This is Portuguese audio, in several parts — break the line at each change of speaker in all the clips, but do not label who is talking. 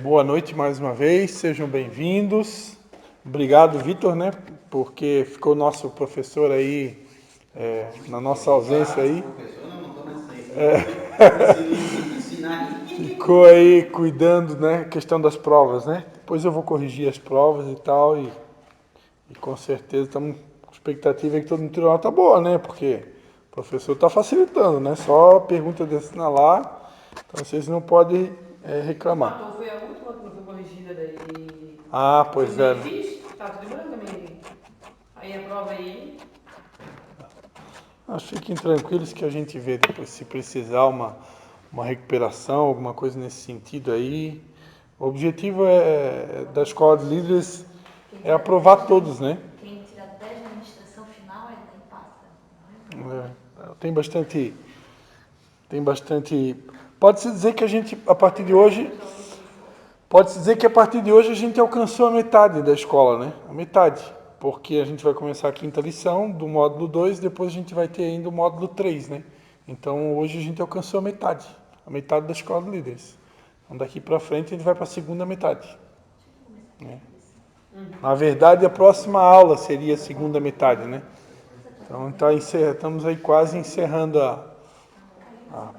Boa noite mais uma vez, sejam bem-vindos. Obrigado, Vitor, né? Porque ficou nosso professor aí, na nossa ausência aí.
Professor, não estou nessa aí. Esse ensinar aí.
Ficou aí cuidando, né? Questão das provas, né? Depois eu vou corrigir as provas e tal, e com certeza estamos com expectativa que todo mundo tirou nota boa, né? Porque o professor está facilitando, né? Só pergunta de assinalar, então vocês não podem
Que
reclamar.
matou foi a última que não foi corrigida daí.
Ah, pois
Terminei
é.
e fiz, tá tudo demorando também. Aí a prova aí.
Mas fiquem tranquilos que a gente vê depois se precisar uma recuperação, alguma coisa nesse sentido aí. O objetivo da escola de líderes é aprovar todos, né?
Quem tira 10 na administração final, ele nem passa.
Tem bastante. Pode-se dizer que a gente, a partir de hoje, pode-se dizer que a partir de hoje a gente alcançou a metade da escola, né? A metade. Porque a gente vai começar a quinta lição do módulo 2, depois a gente vai ter ainda o módulo 3, né? Então hoje a gente alcançou a metade da escola de líderes. Então daqui para frente a gente vai para a segunda metade, né? Na verdade, a próxima aula seria a segunda metade, né? Então estamos aí quase encerrando a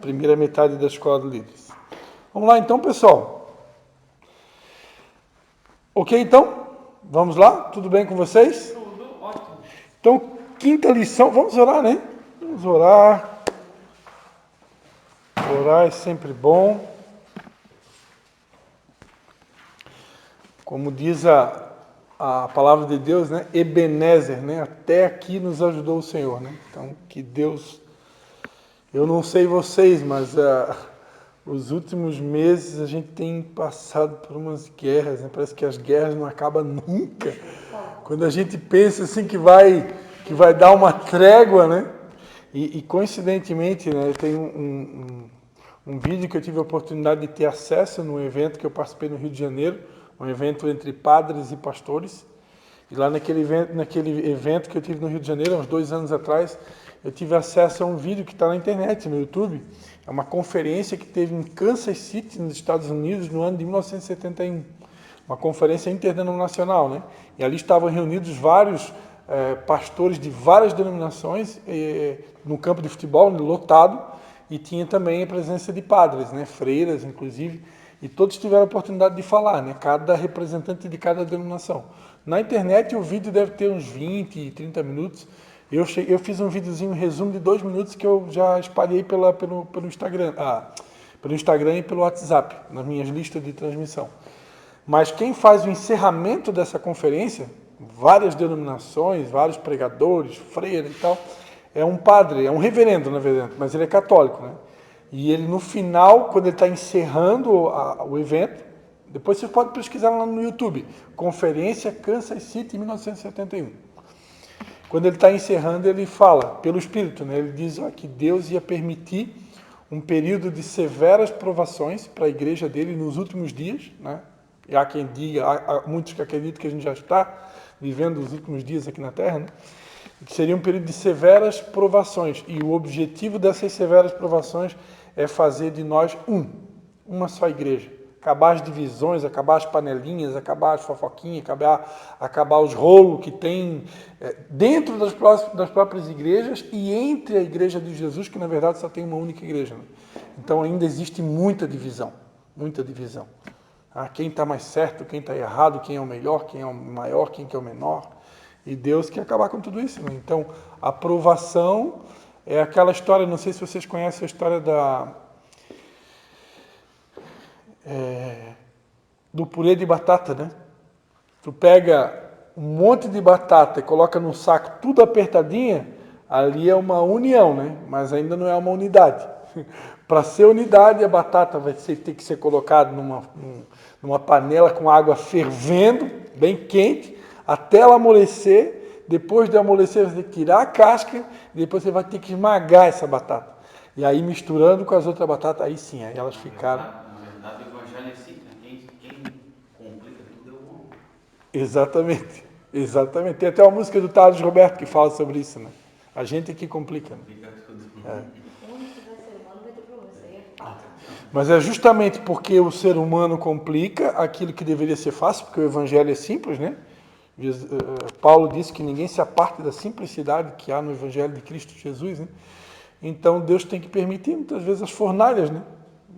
primeira metade da escola de líderes. Vamos lá então, pessoal. Ok, então? Vamos lá? Tudo bem com vocês?
Tudo ótimo.
Então, quinta lição, vamos orar, né? Vamos orar. Orar é sempre bom. Como diz a palavra de Deus, né? Ebenezer, né? Até aqui nos ajudou o Senhor, né? Então, que Deus... Eu não sei vocês, mas os últimos meses a gente tem passado por umas guerras, né? Parece que as guerras não acabam nunca. Quando a gente pensa assim que vai dar uma trégua, né? E coincidentemente, né, tem um vídeo que eu tive a oportunidade de ter acesso num evento que eu participei no Rio de Janeiro, um evento entre padres e pastores. E lá naquele evento que eu tive no Rio de Janeiro, há uns 2 anos atrás, eu tive acesso a um vídeo que está na internet, no YouTube. É uma conferência que teve em Kansas City, nos Estados Unidos, no ano de 1971. Uma conferência interdenominacional, né? E ali estavam reunidos vários pastores de várias denominações, no campo de futebol, lotado, e tinha também a presença de padres, né? Freiras, inclusive, e todos tiveram a oportunidade de falar, né? Cada representante de cada denominação. Na internet o vídeo deve ter uns 20, 30 minutos. Eu fiz um videozinho, um resumo de 2 minutos que eu já espalhei pelo Instagram, pelo Instagram e pelo WhatsApp, nas minhas listas de transmissão. Mas quem faz o encerramento dessa conferência, várias denominações, vários pregadores, freiras e tal, é um padre, é um reverendo, na verdade, mas ele é católico, né? E ele, no final, quando ele está encerrando o evento, depois você pode pesquisar lá no YouTube, Conferência Kansas City, 1971. Quando ele está encerrando, ele fala, pelo Espírito, né? Ele diz que Deus ia permitir um período de severas provações para a igreja dele nos últimos dias, né? E há quem diga, há muitos que acreditam que a gente já está vivendo os últimos dias aqui na Terra, né? Que seria um período de severas provações. E o objetivo dessas severas provações é fazer de nós uma só igreja. Acabar as divisões, acabar as panelinhas, acabar as fofoquinhas, acabar os rolos que tem dentro das próprias igrejas e entre a igreja de Jesus, que na verdade só tem uma única igreja, né? Então ainda existe muita divisão, muita divisão. Quem está mais certo, quem está errado, quem é o melhor, quem é o maior, quem é o menor. E Deus quer acabar com tudo isso, né? Então, a aprovação é aquela história, não sei se vocês conhecem a história do purê de batata, né? Tu pega um monte de batata e coloca num saco tudo apertadinha, ali é uma união, né? Mas ainda não é uma unidade. Para ser unidade, a batata ter que ser colocada numa panela com água fervendo, bem quente, até ela amolecer. Depois de amolecer, você tem que tirar a casca e depois você vai ter que esmagar essa batata. E aí, misturando com as outras batatas, aí sim, aí elas ficaram...
Na verdade, o evangelho é assim, né? Quem complica tudo é o homem.
Exatamente, exatamente. Tem até uma música do Thales Roberto que fala sobre isso, né? A gente é que complica, né?
Complica tudo.
É.
Onde tiver ser humano vai ter problema, isso aí é fato.
Mas é justamente porque o ser humano complica aquilo que deveria ser fácil, porque o evangelho é simples, né? Paulo disse que ninguém se aparte da simplicidade que há no evangelho de Cristo Jesus, né? Então Deus tem que permitir muitas vezes as fornalhas, né?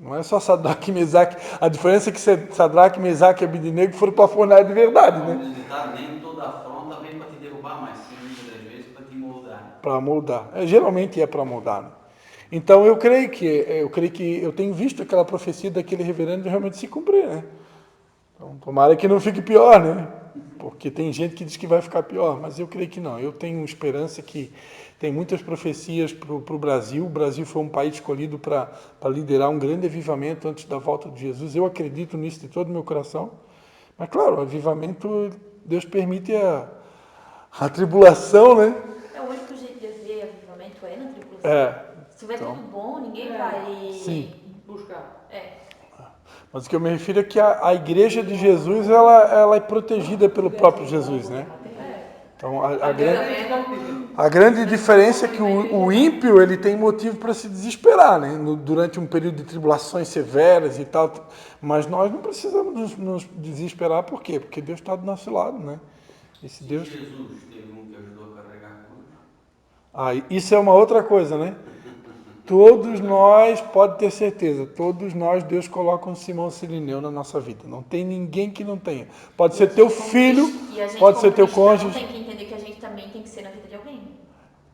Não é só Sadraque e Mesaque. A diferença é que Sadraque, Mesaque e Abednego foram para a fornalha de verdade, né?
Como diz o ditado, nem toda afronta vem para te derrubar, mas sim muitas das vezes para te moldar.
Para moldar. Geralmente é para moldar, né? Então eu creio que eu tenho visto aquela profecia daquele reverendo realmente se cumprir, né? Então, tomara que não fique pior, né? Porque tem gente que diz que vai ficar pior, mas eu creio que não. Eu tenho esperança que tem muitas profecias para o Brasil. O Brasil foi um país escolhido para liderar um grande avivamento antes da volta de Jesus. Eu acredito nisso de todo o meu coração. Mas, claro, o avivamento, Deus permite a tribulação, né?
É o único jeito de ver avivamento é na tribulação.
É.
Se vai
Então,
tudo bom, ninguém vai
sim.
Buscar.
Mas o que eu me refiro é que a igreja de Jesus, ela é protegida pelo próprio Jesus, né? Então, a grande diferença é que o ímpio, ele tem motivo para se desesperar, né? Durante um período de tribulações severas e tal. Mas nós não precisamos nos desesperar, por quê? Porque Deus está do nosso lado, né? Esse Deus...
Jesus teve um que ajudou a carregar a cruz.
Isso é uma outra coisa, né? Todos nós, pode ter certeza, todos nós, Deus coloca um Simão Sirineu na nossa vida. Não tem ninguém que não tenha. Pode ser teu filho, pode ser teu cônjuge.
Tem que entender que a gente também tem que ser na vida de alguém.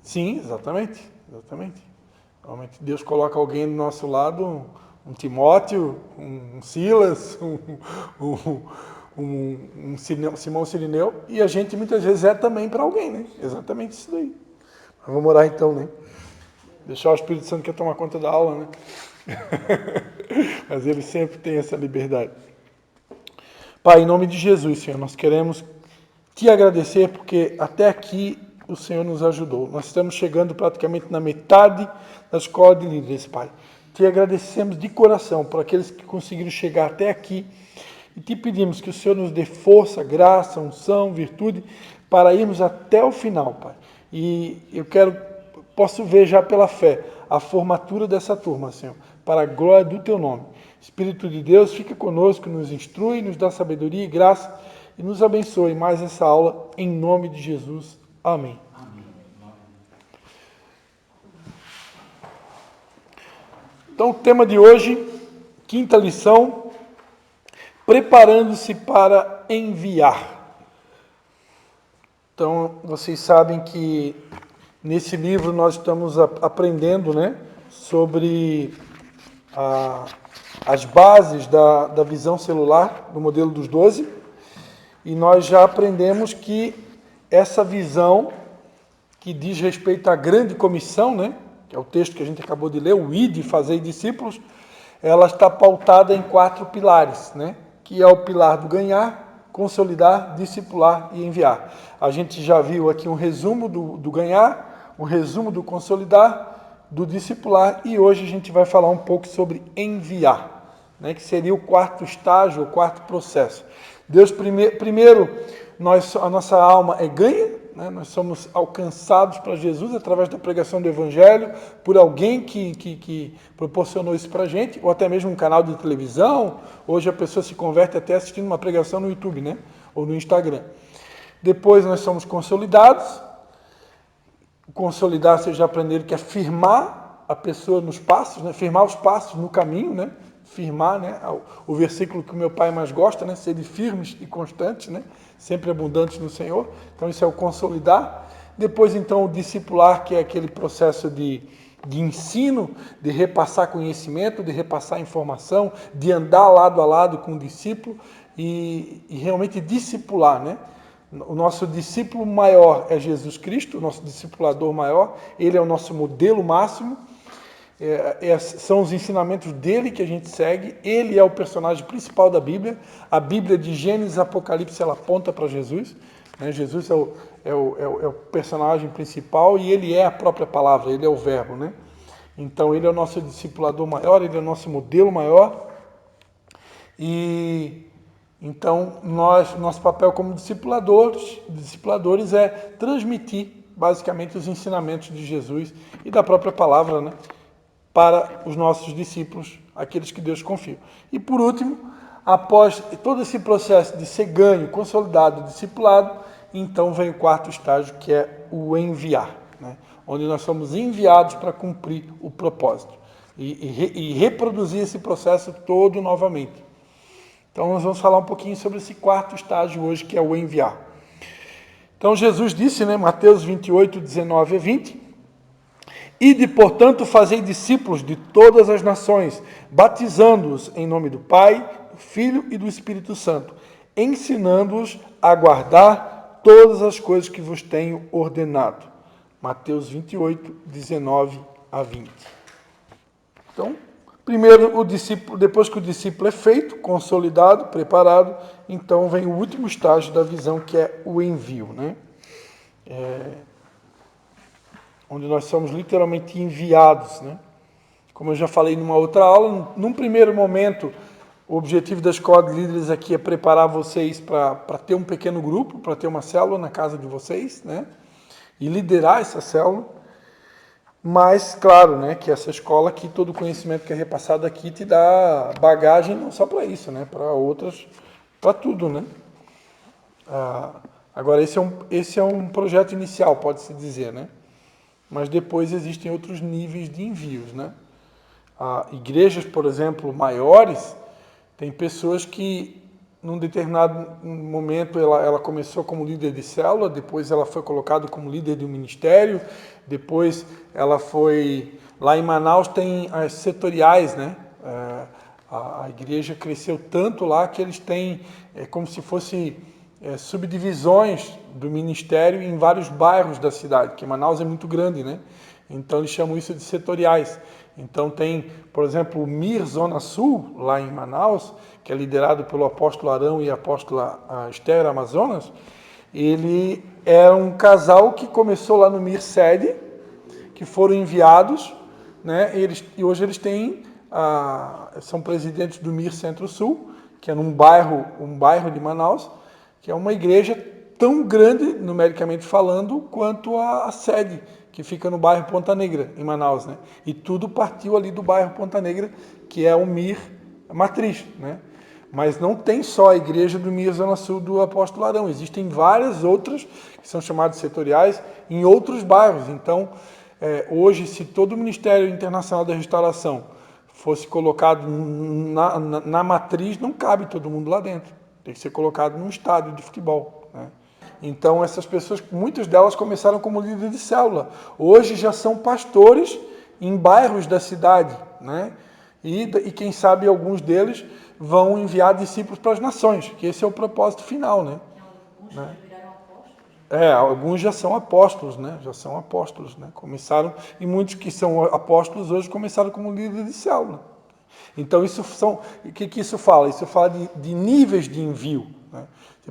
Sim, exatamente. Realmente Deus coloca alguém do nosso lado, um Timóteo, um Silas, um Simão Sirineu, e a gente muitas vezes é também para alguém, né? Exatamente isso daí. Mas vamos orar então, né? Deixar o Espírito Santo que tomar conta da aula, né? Mas ele sempre tem essa liberdade. Pai, em nome de Jesus, Senhor, nós queremos te agradecer porque até aqui o Senhor nos ajudou. Nós estamos chegando praticamente na metade da escola de líderes, Pai. Te agradecemos de coração por aqueles que conseguiram chegar até aqui e te pedimos que o Senhor nos dê força, graça, unção, virtude para irmos até o final, Pai. E eu posso ver já pela fé a formatura dessa turma, Senhor, para a glória do Teu nome. Espírito de Deus, fica conosco, nos instrui, nos dá sabedoria e graça e nos abençoe mais essa aula, em nome de Jesus. Amém. Então, o tema de hoje, quinta lição, preparando-se para enviar. Então, vocês sabem que nesse livro nós estamos aprendendo, né, sobre as bases da visão celular, do modelo dos 12, e nós já aprendemos que essa visão que diz respeito à grande comissão, né, que é o texto que a gente acabou de ler, o Ide, Fazei Discípulos, ela está pautada em 4 pilares, né, que é o pilar do ganhar, consolidar, discipular e enviar. A gente já viu aqui um resumo do ganhar, um resumo do consolidar, do discipular, e hoje a gente vai falar um pouco sobre enviar, né, que seria o 4º estágio, o 4º processo. Deus, primeiro, a nossa alma é ganha, né, nós somos alcançados para Jesus através da pregação do Evangelho, por alguém que proporcionou isso para a gente, ou até mesmo um canal de televisão. Hoje a pessoa se converte até assistindo uma pregação no YouTube, né, ou no Instagram. Depois nós somos consolidados. Consolidar, vocês já aprenderam que é firmar a pessoa nos passos, né? Firmar os passos no caminho, né? Firmar, né? O versículo que o meu pai mais gosta, né? Serem firmes e constantes, né? Sempre abundantes no Senhor. Então isso é o consolidar. Depois então o discipular, que é aquele processo de ensino, de repassar conhecimento, de repassar informação, de andar lado a lado com o discípulo e realmente discipular, né? O nosso discípulo maior é Jesus Cristo, o nosso discipulador maior, ele é o nosso modelo máximo, são os ensinamentos dele que a gente segue, ele é o personagem principal da Bíblia, a Bíblia de Gênesis e Apocalipse, ela aponta para Jesus, né? Jesus é o personagem principal e ele é a própria palavra, ele é o verbo, né? Então ele é o nosso discipulador maior, ele é o nosso modelo maior, e então, nosso papel como discipuladores é transmitir, basicamente, os ensinamentos de Jesus e da própria palavra, né, para os nossos discípulos, aqueles que Deus confia. E por último, após todo esse processo de ser ganho, consolidado, discipulado, então vem o quarto estágio, que é o enviar, né? Onde nós somos enviados para cumprir o propósito e reproduzir esse processo todo novamente. Então nós vamos falar um pouquinho sobre esse quarto estágio hoje, que é o enviar. Então Jesus disse, né, Mateus 28, 19 a 20, ide, portanto, fazei discípulos de todas as nações, batizando-os em nome do Pai, do Filho e do Espírito Santo, ensinando-os a guardar todas as coisas que vos tenho ordenado. Mateus 28, 19 a 20. Então, primeiro o discípulo, depois que o discípulo é feito, consolidado, preparado, então vem o último estágio da visão, que é o envio, né? Onde nós somos literalmente enviados, né? Como eu já falei numa outra aula, num primeiro momento, o objetivo da Escola de Líderes aqui é preparar vocês para ter um pequeno grupo, para ter uma célula na casa de vocês, né? E liderar essa célula. Mas, claro, né, que essa escola aqui, todo o conhecimento que é repassado aqui te dá bagagem não só para isso, né? Para outras, para tudo, né? Agora, esse é um projeto inicial, pode-se dizer, né? Mas depois existem outros níveis de envios, né? Igrejas, por exemplo, maiores, tem pessoas que, num determinado momento, ela começou como líder de célula, depois ela foi colocada como líder de um ministério, depois ela foi... Lá em Manaus tem as setoriais, né? A igreja cresceu tanto lá que eles têm como se fosse subdivisões do ministério em vários bairros da cidade, porque Manaus é muito grande, né? Então eles chamam isso de setoriais. Então tem, por exemplo, o MIR Zona Sul, lá em Manaus, que é liderado pelo apóstolo Arão e a apóstola Esther Amazonas. Ele é um casal que começou lá no MIR Sede, que foram enviados, né? E hoje eles têm, são presidentes do MIR Centro-Sul, que é um bairro de Manaus, que é uma igreja tão grande, numericamente falando, quanto a sede, que fica no bairro Ponta Negra, em Manaus, né? E tudo partiu ali do bairro Ponta Negra, que é o MIR Matriz, né? Mas não tem só a igreja do MIR Zona Sul do Apóstolo Arão, existem várias outras, que são chamadas setoriais, em outros bairros. Então, hoje, se todo o Ministério Internacional da Restauração fosse colocado na matriz, não cabe todo mundo lá dentro. Tem que ser colocado num estádio de futebol, né? Então, essas pessoas, muitas delas começaram como líderes de célula. Hoje já são pastores em bairros da cidade, né? E quem sabe alguns deles vão enviar discípulos para as nações, que esse é o propósito final, né?
Alguns já viraram apóstolos.
Alguns já são apóstolos, né? Já são apóstolos, né? Começaram, e muitos que são apóstolos hoje começaram como líderes de célula. Então, o que isso fala? Isso fala de níveis de envio, né?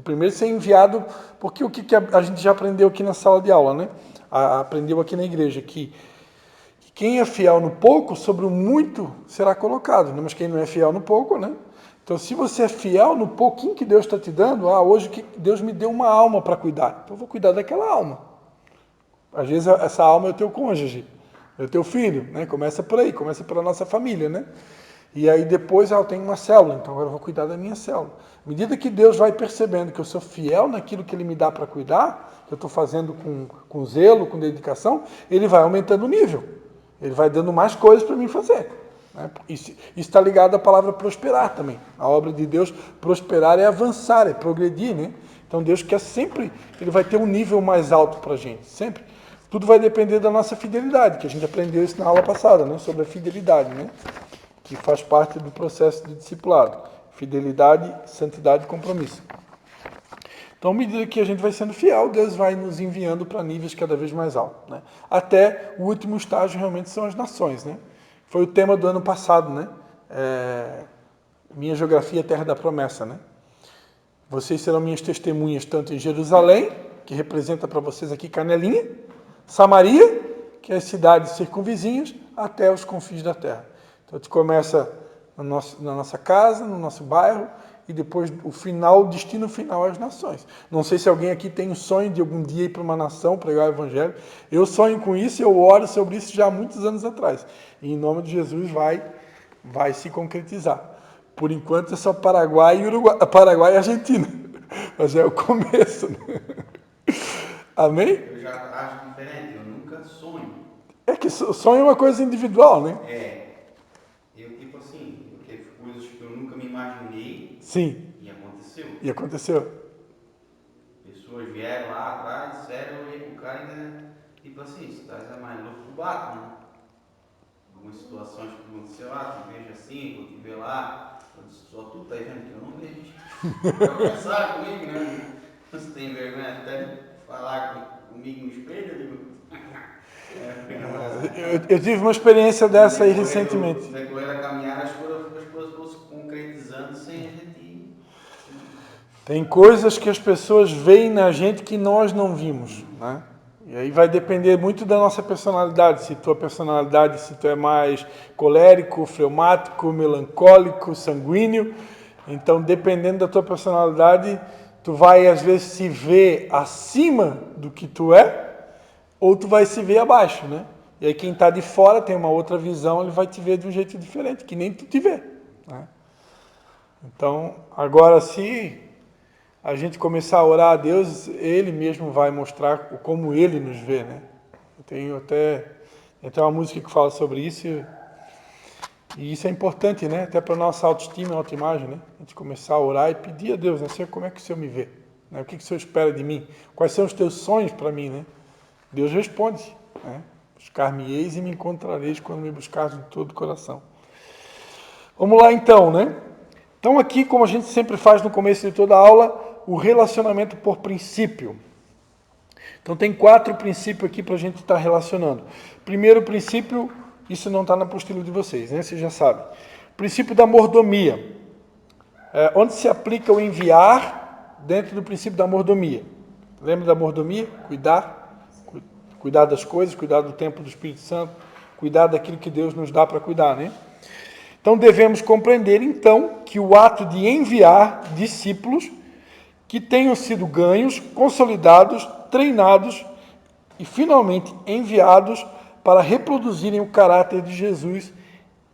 Primeiro ser enviado, porque o que a gente já aprendeu aqui na sala de aula, né? Aprendeu aqui na igreja, que quem é fiel no pouco, sobre o muito será colocado, né? Mas quem não é fiel no pouco, né? Então, se você é fiel no pouquinho que Deus está te dando, hoje Deus me deu uma alma para cuidar, então eu vou cuidar daquela alma. Às vezes essa alma é o teu cônjuge, é o teu filho, né? Começa por aí, começa pela nossa família, né? E aí depois eu tenho uma célula, então agora eu vou cuidar da minha célula. À medida que Deus vai percebendo que eu sou fiel naquilo que Ele me dá para cuidar, que eu estou fazendo com zelo, com dedicação, Ele vai aumentando o nível. Ele vai dando mais coisas para mim fazer, né? Isso está ligado à palavra prosperar também. A obra de Deus, prosperar é avançar, é progredir, né? Então Deus quer sempre, Ele vai ter um nível mais alto para a gente, sempre. Tudo vai depender da nossa fidelidade, que a gente aprendeu isso na aula passada, né? Sobre a fidelidade, né? Que faz parte do processo de discipulado. Fidelidade, santidade e compromisso. Então, à medida que a gente vai sendo fiel, Deus vai nos enviando para níveis cada vez mais altos, né? Até o último estágio realmente são as nações, né? Foi o tema do ano passado, né? Minha geografia, terra da promessa, né? Vocês serão minhas testemunhas tanto em Jerusalém, que representa para vocês aqui Canelinha, Samaria, que é as cidades circunvizinhas, até os confins da terra. Então, a gente começa na nossa casa, no nosso bairro, e depois o destino final é as nações. Não sei se alguém aqui tem um sonho de algum dia ir para uma nação, pregar o evangelho. Eu sonho com isso, eu oro sobre isso já há muitos anos atrás. E em nome de Jesus vai vai se concretizar. Por enquanto é só Paraguai e Uruguai, Paraguai e Argentina, mas é o começo. Né? Amém?
Eu já acho diferente, eu nunca sonho.
É que sonho é uma coisa individual, né?
Eu tipo assim, eu teve coisas que eu nunca me imaginei.
Sim.
E aconteceu.
E aconteceu.
Pessoas vieram lá atrás, disseram, eu olhei pro cara e ainda, tipo assim, você tá mais louco que o Batman. Algumas situações que aconteceu, te vejo assim, vou te ver lá, só tu tá vendo que eu não vejo. Conversaram comigo, né? Você tem vergonha até de falar comigo no espelho? Eu digo.
Eu tive uma experiência dessa aí recentemente.
No decorrer da caminhada, as coisas foram se concretizando sem a gente.
Tem coisas que as pessoas veem na gente que nós não vimos, né? E aí vai depender muito da nossa personalidade. Se tua personalidade, se tu é mais colérico, fleumático, melancólico, sanguíneo. Então, dependendo da tua personalidade, tu vai às vezes se ver acima do que tu é, ou tu vai se ver abaixo, né? E aí quem está de fora tem uma outra visão, ele vai te ver de um jeito diferente, que nem tu te vê, né? Então, agora se a gente começar a orar a Deus, Ele mesmo vai mostrar como Ele nos vê, né? Tem uma música que fala sobre isso, e isso é importante, né? Até para a nossa autoestima e autoimagem, né? A gente começar a orar e pedir a Deus, né? Senhor, como é que o Senhor me vê? Né? O que o Senhor espera de mim? Quais são os teus sonhos para mim, né? Deus responde, né? Buscar-me-eis e me encontrareis quando me buscares de todo o coração. Vamos lá então, né? Então aqui, como a gente sempre faz no começo de toda a aula, o relacionamento por princípio. Então tem 4 princípios aqui para a gente estar relacionando. Primeiro princípio, isso não está na apostila de vocês, né? Vocês já sabem. Princípio da mordomia. Onde se aplica o enviar dentro do princípio da mordomia. Lembra da mordomia? Cuidar das coisas, cuidar do tempo do Espírito Santo, cuidar daquilo que Deus nos dá para cuidar, né? Então devemos compreender, então, que o ato de enviar discípulos que tenham sido ganhos, consolidados, treinados e finalmente enviados para reproduzirem o caráter de Jesus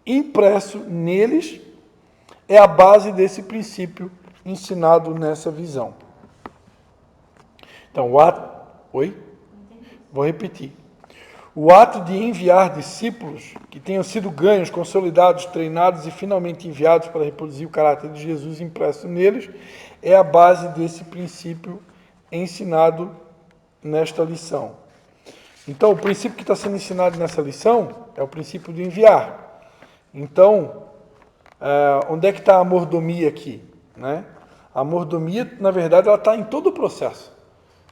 impresso neles, é a base desse princípio ensinado nessa visão. Então, o ato... Oi? Vou repetir. O ato de enviar discípulos que tenham sido ganhos, consolidados, treinados e finalmente enviados para reproduzir o caráter de Jesus impresso neles é a base desse princípio ensinado nesta lição. Então, o princípio que está sendo ensinado nessa lição é o princípio de enviar. Então, onde é que está a mordomia aqui? Né? A mordomia, na verdade, ela está em todo o processo.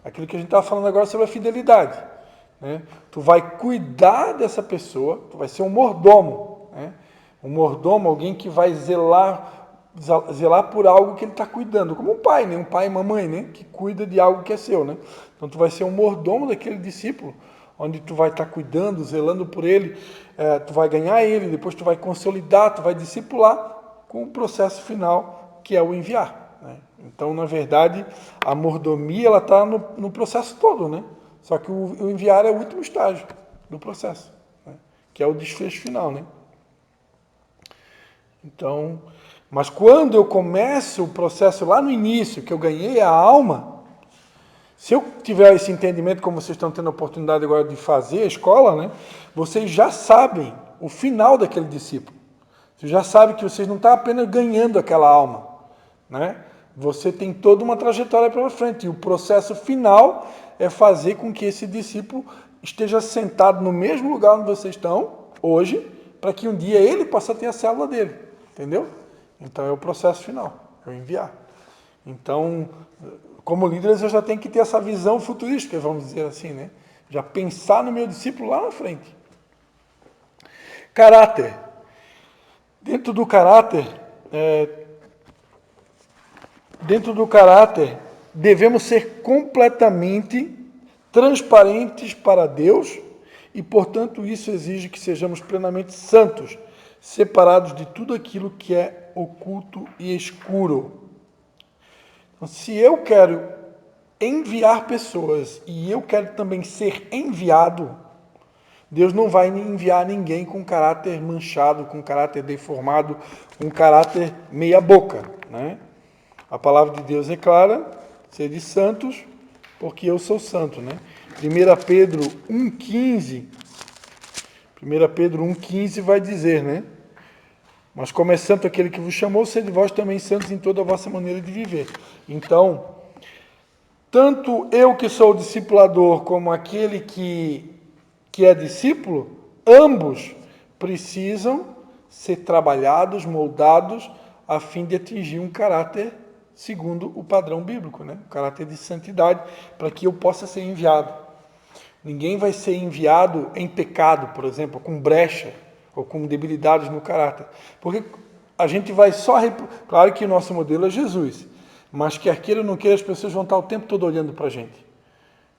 Aquilo que a gente estava falando agora sobre a fidelidade. Né? Tu vai cuidar dessa pessoa, tu vai ser um mordomo. Né? Um mordomo, alguém que vai zelar por algo que ele está cuidando, como um pai, né? Um pai e uma mãe, né? Que cuida de algo que é seu. Né? Então tu vai ser um mordomo daquele discípulo, onde tu vai estar cuidando, zelando por ele, tu vai ganhar ele, depois tu vai consolidar, tu vai discipular com o processo final, que é o enviar. Né? Então, na verdade, a mordomia ela está no processo todo, né? Só que o enviar é o último estágio do processo, né? Que é o desfecho final, né? Então, mas quando eu começo o processo lá no início, que eu ganhei a alma, se eu tiver esse entendimento, como vocês estão tendo a oportunidade agora de fazer a escola, né? Vocês já sabem o final daquele discípulo. Vocês já sabem que vocês não estão apenas ganhando aquela alma, né? Você tem toda uma trajetória pela frente. E o processo final é fazer com que esse discípulo esteja sentado no mesmo lugar onde vocês estão hoje, para que um dia ele possa ter a célula dele. Entendeu? Então é o processo final, é o enviar. Então, como líderes, eu já tenho que ter essa visão futurística, vamos dizer assim, né? Já pensar no meu discípulo lá na frente. Caráter. Dentro do caráter, devemos ser completamente transparentes para Deus e, portanto, isso exige que sejamos plenamente santos, separados de tudo aquilo que é oculto e escuro. Então, se eu quero enviar pessoas e eu quero também ser enviado, Deus não vai enviar ninguém com caráter manchado, com caráter deformado, com caráter meia boca, né? A palavra de Deus é clara, sede santos, porque eu sou santo, né? 1 Pedro 1,15, 1 Pedro 1,15 vai dizer, né? Mas como é santo aquele que vos chamou, sede vós também santos em toda a vossa maneira de viver. Então, tanto eu que sou discipulador, como aquele que é discípulo, ambos precisam ser trabalhados, moldados, a fim de atingir um caráter segundo o padrão bíblico, né? Um caráter de santidade, para que eu possa ser enviado. Ninguém vai ser enviado em pecado, por exemplo, com brecha ou com debilidades no caráter. Porque a gente vai só... Claro que o nosso modelo é Jesus, mas quer queira ou não queira, as pessoas vão estar o tempo todo olhando para a gente.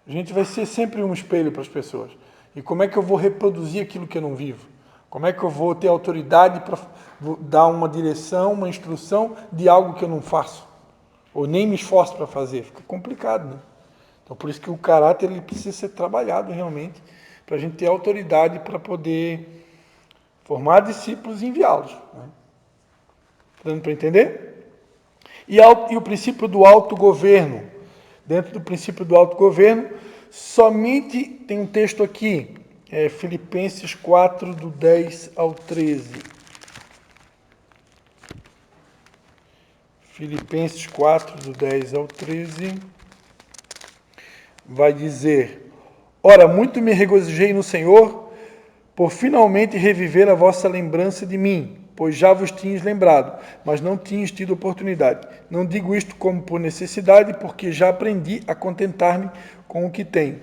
A gente vai ser sempre um espelho para as pessoas. E como é que eu vou reproduzir aquilo que eu não vivo? Como é que eu vou ter autoridade para dar uma direção, uma instrução de algo que eu não faço? Ou nem me esforço para fazer? Fica complicado, né? Então, por isso que o caráter ele precisa ser trabalhado realmente, para a gente ter autoridade para poder formar discípulos e enviá-los. Né? Dando para entender? E o princípio do autogoverno. Dentro do princípio do autogoverno, somente tem um texto aqui, Filipenses 4, do 10 ao 13. Filipenses 4, do 10 ao 13, vai dizer: Ora, muito me regozijei no Senhor, por finalmente reviver a vossa lembrança de mim, pois já vos tinhas lembrado, mas não tinhas tido oportunidade. Não digo isto como por necessidade, porque já aprendi a contentar-me com o que tenho.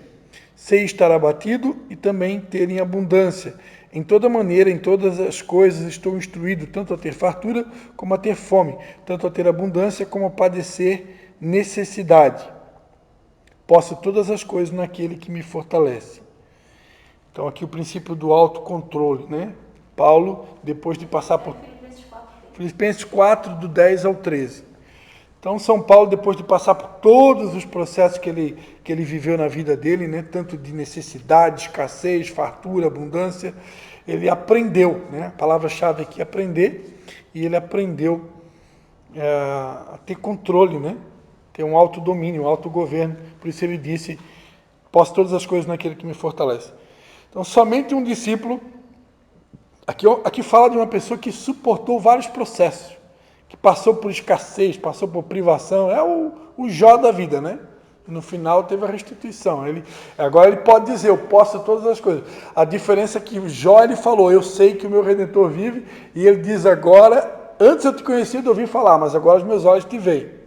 Sei estar abatido e também ter em abundância. Em toda maneira, em todas as coisas, estou instruído, tanto a ter fartura como a ter fome, tanto a ter abundância como a padecer necessidade. Posso todas as coisas naquele que me fortalece. Então, aqui o princípio do autocontrole, né? Paulo, depois de passar por... Filipenses 4, do 10 ao 13. Então, São Paulo, depois de passar por todos os processos que ele viveu na vida dele, né? Tanto de necessidade, escassez, fartura, abundância, ele aprendeu, né? A palavra-chave aqui é aprender, e ele aprendeu a ter controle, né? Ter um autodomínio, um autogoverno. Por isso ele disse, posso todas as coisas naquele que me fortalece. Então, somente um discípulo, aqui fala de uma pessoa que suportou vários processos, que passou por escassez, passou por privação, é o Jó da vida, né? No final teve a restituição. Agora ele pode dizer, eu posso todas as coisas. A diferença é que o Jó, ele falou, eu sei que o meu Redentor vive, e ele diz agora, antes eu te conheci, eu ouvi falar, mas agora os meus olhos te veem.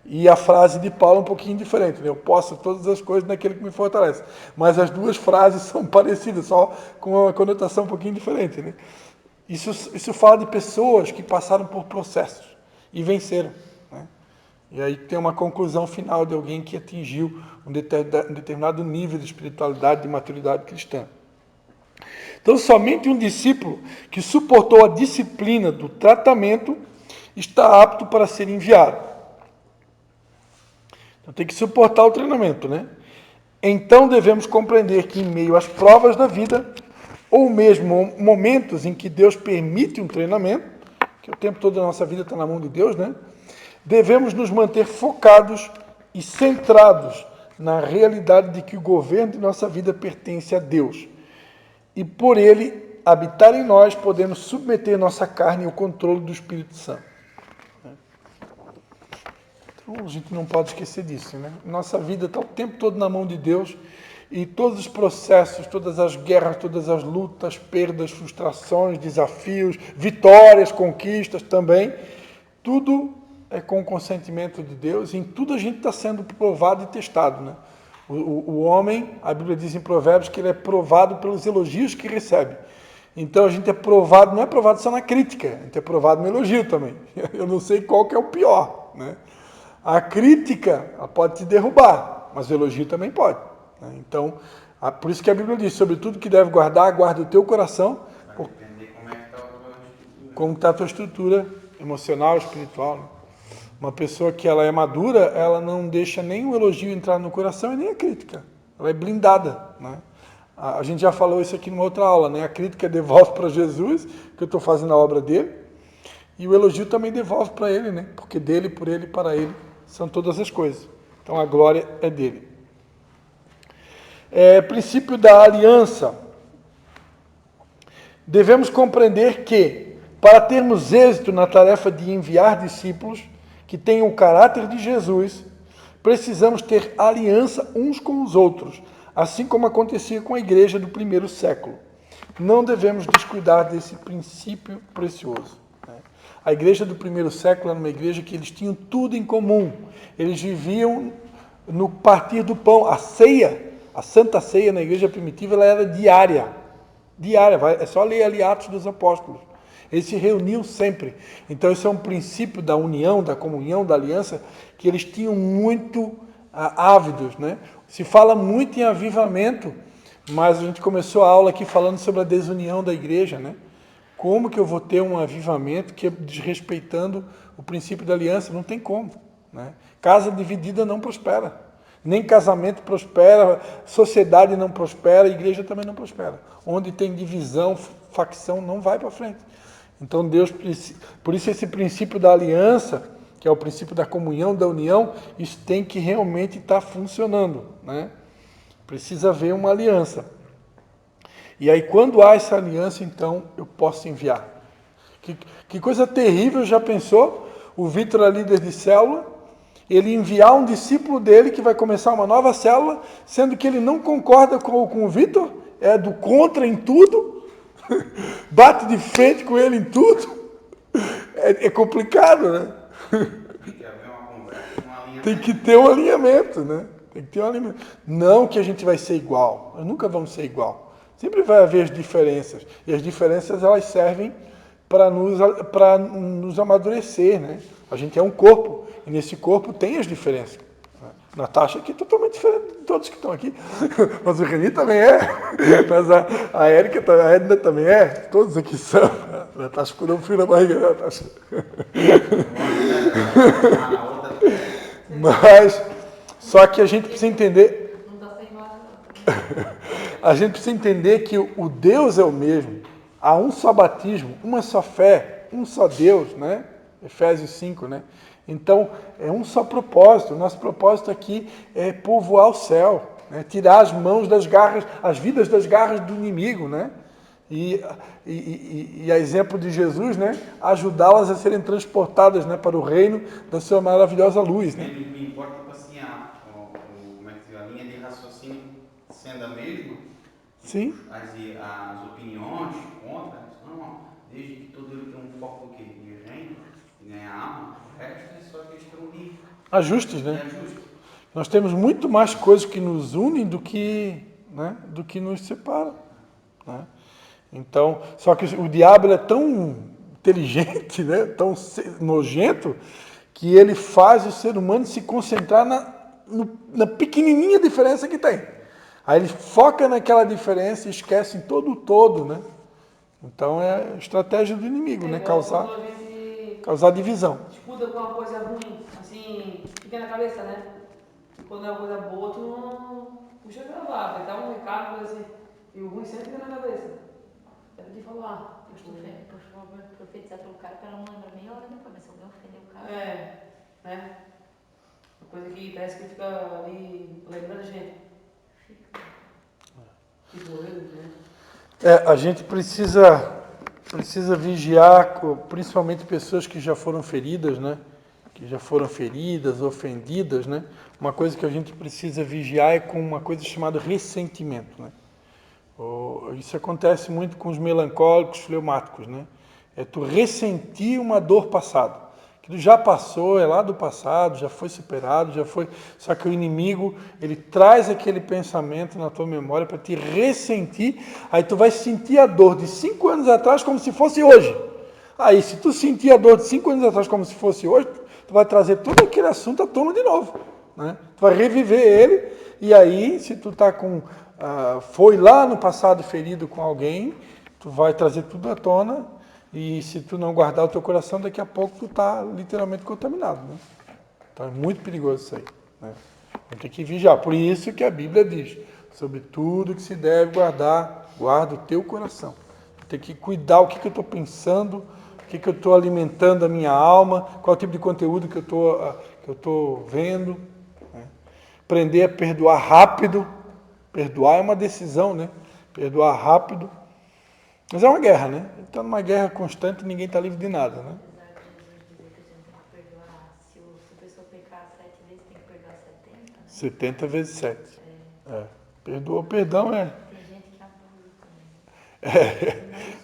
E a frase de Paulo é um pouquinho diferente, né? Eu posso todas as coisas naquele que me fortalece. Mas as duas frases são parecidas, só com uma conotação um pouquinho diferente, né? Isso fala de pessoas que passaram por processos e venceram, né? E aí tem uma conclusão final de alguém que atingiu um determinado nível de espiritualidade, de maturidade cristã. Então, somente um discípulo que suportou a disciplina do tratamento está apto para ser enviado. Então, tem que suportar o treinamento, né? Então, devemos compreender que em meio às provas da vida, ou mesmo momentos em que Deus permite um treinamento, que o tempo todo da nossa vida está na mão de Deus, né? Devemos nos manter focados e centrados na realidade de que o governo de nossa vida pertence a Deus. E por ele habitar em nós, podemos submeter nossa carne ao controle do Espírito Santo. Então, a gente não pode esquecer disso, né? Nossa vida está o tempo todo na mão de Deus, e todos os processos, todas as guerras, todas as lutas, perdas, frustrações, desafios, vitórias, conquistas também, tudo é com o consentimento de Deus, e em tudo a gente está sendo provado e testado, né? O homem, a Bíblia diz em Provérbios que ele é provado pelos elogios que recebe. Então a gente é provado, não é provado só na crítica, a gente é provado no elogio também. Eu não sei qual que é o pior, né? A crítica ela pode te derrubar, mas o elogio também pode, né? Então, por isso que a Bíblia diz, sobre tudo que deve guardar, guarda o teu coração.
Vai depender como é que está a tua estrutura.
Como está a tua estrutura emocional, espiritual, né? Uma pessoa que ela é madura, ela não deixa nem o elogio entrar no coração e nem a crítica. Ela é blindada, né? A gente já falou isso aqui numa outra aula, né? A crítica devolve para Jesus, que eu estou fazendo a obra dele, e o elogio também devolve para ele, né? Porque dele, por ele e para ele são todas as coisas. Então a glória é dele. Princípio da aliança. Devemos compreender que, para termos êxito na tarefa de enviar discípulos que tenham o caráter de Jesus, precisamos ter aliança uns com os outros, assim como acontecia com a igreja do primeiro século. Não devemos descuidar desse princípio precioso. A igreja do primeiro século era uma igreja que eles tinham tudo em comum. Eles viviam no partir do pão. A ceia, a Santa Ceia na igreja primitiva, ela era diária. Diária, é só ler ali Atos dos Apóstolos. Eles se reuniam sempre. Então, esse é um princípio da união, da comunhão, da aliança, que eles tinham muito ávidos, né? Se fala muito em avivamento, mas a gente começou a aula aqui falando sobre a desunião da igreja, né? Como que eu vou ter um avivamento que é desrespeitando o princípio da aliança? Não tem como, né? Casa dividida não prospera. Nem casamento prospera, sociedade não prospera, igreja também não prospera. Onde tem divisão, facção, não vai para frente. Então Deus, por isso esse princípio da aliança, que é o princípio da comunhão, da união, isso tem que realmente estar funcionando, né? Precisa haver uma aliança. E aí quando há essa aliança, então eu posso enviar. Que coisa terrível, já pensou? O Vitor é líder de célula, ele enviar um discípulo dele que vai começar uma nova célula, sendo que ele não concorda com o Vitor, é do contra em tudo, bate de frente com ele em tudo. É complicado, né?
Tem que haver uma conversa, um alinhamento.
Tem que ter um alinhamento, né? Tem que ter um alinhamento. Não que a gente vai ser igual, nós nunca vamos ser igual. Sempre vai haver as diferenças. E as diferenças, elas servem para nos amadurecer, né? A gente é um corpo, e nesse corpo tem as diferenças. Natasha aqui é totalmente diferente de todos que estão aqui. Mas o Reni também é. Mas a Érica, a Edna também é. Todos aqui são. A Natasha ficou dando frio na barriga, né, Natasha? Mas, só que a gente precisa entender...
Não dá sem nada, não.
A gente precisa entender que o Deus é o mesmo. Há um só batismo, uma só fé, um só Deus, né? Efésios 5, né? Então, é um só propósito. O nosso propósito aqui é povoar o céu, né? Tirar as mãos das garras, as vidas das garras do inimigo, né? E a exemplo de Jesus, né? Ajudá-las a serem transportadas, né, para o reino da sua maravilhosa luz, né?
Me importa, tipo assim, como é que diz, a linha de raciocínio sendo a mesma.
Sim.
As opiniões contra, não, desde que todo ele tem um foco do quê? De reino, de ganhar alma, o resto é só questão de
Ajustes, né?
ajuste.
Nós temos muito mais coisas que nos unem do que, né, do que nos separam, né? Então, só que o diabo é tão inteligente, né, tão nojento, que ele faz o ser humano se concentrar na pequenininha diferença que tem. Aí ele foca naquela diferença e esquece em todo o todo, né? Então é a estratégia do inimigo, né?
Quando a gente
Causar divisão.
disputa com uma coisa ruim, assim, fica na cabeça, né? Quando é uma coisa boa, tu não puxa pra lá, vai dar um recado, coisa assim, e o ruim sempre fica na cabeça. Deve te falar.
Por favor, profetizar pelo cara para não lembrar meia hora depois, mas se alguém ofender o cara.
Né? Uma coisa que parece que fica ali lembrando a gente.
A gente precisa vigiar, principalmente pessoas que já foram feridas, né? Que já foram feridas, ofendidas, né? Uma coisa que a gente precisa vigiar é com uma coisa chamada ressentimento, né? Isso acontece muito com os melancólicos, fleumáticos, né? É tu ressentir uma dor passada. Aquilo já passou, é lá do passado, já foi superado, já foi... Só que o inimigo, ele traz aquele pensamento na tua memória para te ressentir. Aí tu vai sentir a dor de 5 anos atrás como se fosse hoje. Aí, se tu sentir a dor de 5 anos atrás como se fosse hoje, tu vai trazer todo aquele assunto à tona de novo, né? Tu vai reviver ele, e aí, se tu tá com... foi lá no passado ferido com alguém, tu vai trazer tudo à tona, e se tu não guardar o teu coração, daqui a pouco tu está literalmente contaminado, né? Então é muito perigoso isso aí, né? A gente tem que vigiar. Por isso que a Bíblia diz, Sobre tudo que se deve guardar, guarda o teu coração. Tem que cuidar o que eu estou pensando, o que eu estou alimentando a minha alma, qual é o tipo de conteúdo que eu estou vendo. Né? Aprender a perdoar rápido. Perdoar é uma decisão, né? Perdoar rápido. Mas é uma guerra, né? Está numa guerra constante e ninguém está livre de nada, né?
Apesar de Jesus dizer que a gente tem que perdoar, se a pessoa pecar 7 vezes, tem que perdoar 70, né?
70 vezes 7. Perdoa, o perdão é...
Tem gente que abusa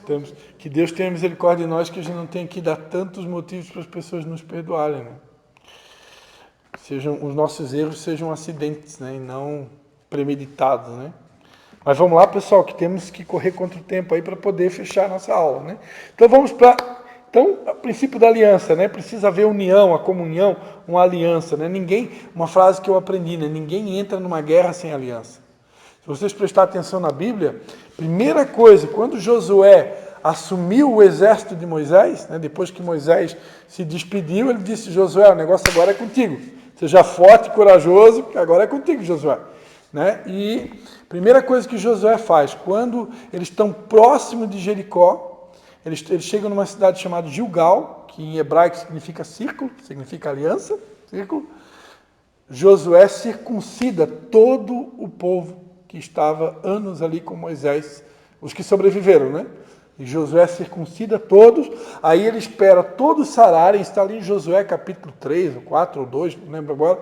também.
Que Deus tenha misericórdia de nós, que a gente não tenha que dar tantos motivos para as pessoas nos perdoarem, né? Os nossos erros sejam acidentes, né? E não premeditados, né? Mas vamos lá, pessoal, que temos que correr contra o tempo aí para poder fechar a nossa aula, né? Então vamos para... Então, o princípio da aliança, né? Precisa haver união, a comunhão, uma aliança, né? Uma frase que eu aprendi, né? Ninguém entra numa guerra sem aliança. Se vocês prestarem atenção na Bíblia, primeira coisa, quando Josué assumiu o exército de Moisés, né, depois que Moisés se despediu, ele disse: Josué, o negócio agora é contigo. Seja forte e corajoso, que agora é contigo, Josué. Né? E primeira coisa que Josué faz, quando eles estão próximos de Jericó, eles chegam numa cidade chamada Gilgal, que em hebraico significa círculo, significa aliança, círculo. Josué circuncida todo o povo que estava anos ali com Moisés, os que sobreviveram, né? E Josué circuncida todos, aí ele espera todos sararem, está ali em Josué capítulo 3, ou 4, ou 2, não lembro agora.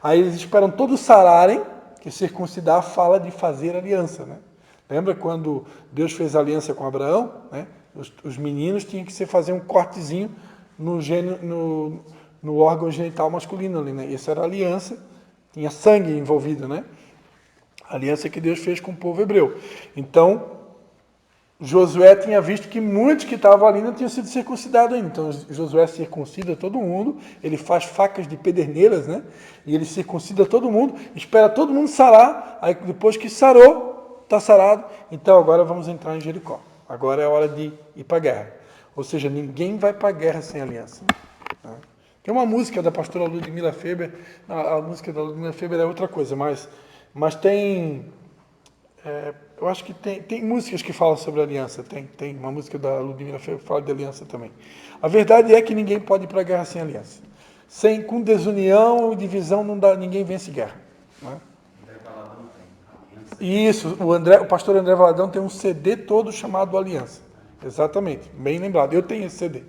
Aí eles esperam todos sararem, que circuncidar fala de fazer aliança, né? Lembra quando Deus fez aliança com Abraão, né? Os meninos tinham que fazer um cortezinho no órgão genital masculino ali, né? Essa era a aliança, tinha sangue envolvido, né? A aliança que Deus fez com o povo hebreu. Então, Josué tinha visto que muitos que estavam ali não tinham sido circuncidados ainda. Então, Josué circuncida todo mundo, ele faz facas de pederneiras, né? E ele circuncida todo mundo, espera todo mundo sarar, aí depois que sarou, está sarado, então agora vamos entrar em Jericó. Agora é a hora de ir para a guerra. Ou seja, ninguém vai para a guerra sem aliança. Tem uma música da pastora Ludmila Feber, a música da Ludmila Feber é outra coisa, mas tem... eu acho que tem músicas que falam sobre aliança, tem uma música da Ludmila Feber que fala de aliança também. A verdade é que ninguém pode ir para a guerra sem aliança. Com desunião e divisão, ninguém vence guerra. Né?
André Valadão tem aliança.
Isso, o pastor André Valadão tem um CD todo chamado Aliança. Exatamente, bem lembrado. Eu tenho esse CD.